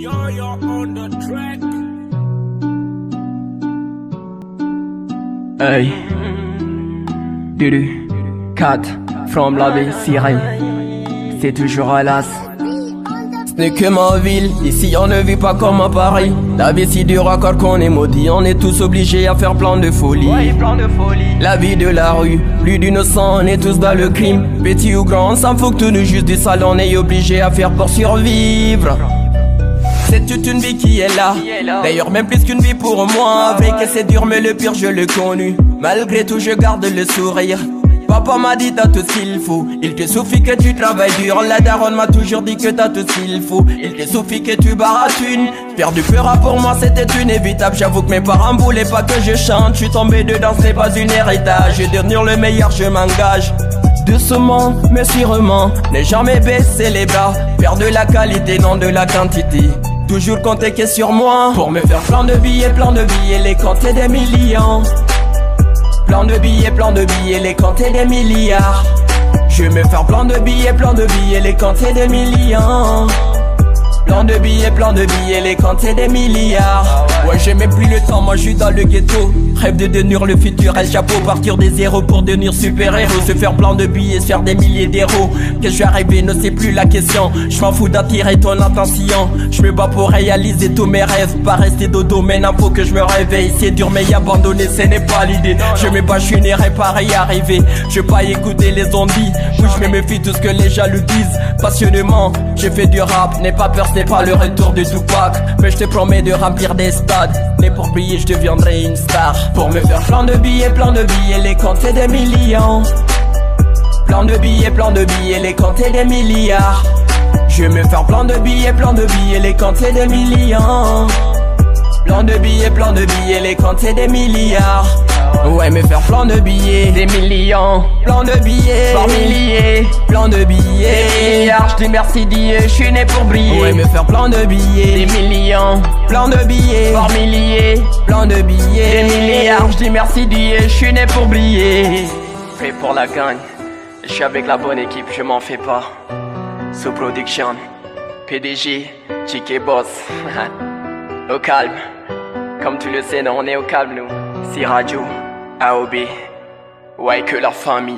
You're on the track. Hey, Dudu, Cat, from la ville Sirène, c'est toujours hélas. Ce n'est que ma ville, ici on ne vit pas comme à Paris. La vie si dure encore qu'on est maudit, on est tous obligés à faire plein de folie. Ouais, plein de folie. La vie de la rue, plus d'innocents, on est tous dans le crime. Petit ou grand, on s'en fout que tout nous juste du sale, on est obligé à faire pour survivre. C'est toute une vie qui est là, d'ailleurs même plus qu'une vie pour moi. Vrai que c'est dur mais le pire je l'ai connu. Malgré tout je garde le sourire. Papa m'a dit t'as tout ce qu'il faut. Il te suffit que tu travailles dur. La daronne m'a toujours dit que t'as tout ce qu'il faut. Il te suffit que tu barattes une. Faire du peur pour moi c'était inévitable. J'avoue que mes parents voulaient pas que je chante. Je suis tombé dedans, ce n'est pas une héritage. Je vais devenir le meilleur, je m'engage. Doucement mais sûrement, ne jamais baisser les bras. Faire de la qualité, non de la quantité. Toujours compter que sur moi. Pour me faire plein de billets, les compter des millions. Plein de billets, les compter des milliards. Je vais me faire plein de billets, les compter des millions. Plein de billets, les compter des milliards. Ouais, j'ai même plus le temps, moi je suis dans le ghetto. Rêve de devenir le futur El Chapeau, partir des zéros pour devenir super-héros. Se faire plein de billets, se faire des milliers d'euros. Que je vais arriver, ne sais plus la question. Je m'en fous d'attirer ton attention. Je me bats pour réaliser tous mes rêves. Pas rester dodo, maintenant faut que je me réveille. C'est dur mais abandonner, ce n'est pas l'idée. Je me bats, je n'irai pas y arriver. Je vais pas écouter les zombies. Oui, je me méfie tout ce que les jaloux disent. Passionnément, j'ai fait du rap. N'aie pas peur, ce n'est pas le retour de Tupac. Mais je te promets de remplir des stades. Mais pour briller, je deviendrai une star. Pour me faire plein de billets, les compter des millions. Plein de billets, les compter des milliards. Je vais me faire plein de billets, les compter des millions. Plein de billets, les compter des milliards. Ouais, me faire plein de billets, des millions. Plein de billets, par milliers. Plein de billets, des milliards. Je dis merci Dieu, je suis né pour briller. Ouais, me faire plein de billets, des millions. Plein de billets, par milliers. Plein de billets, des milliards. Je dis merci Dieu, je suis né pour briller. Fait pour la gagne, je suis avec la bonne équipe, je m'en fais pas. Sous production, PDG, Chiké Boss. Au calme, comme tu le sais, non, on est au calme nous. Si radio, AOB, ouais que la famille.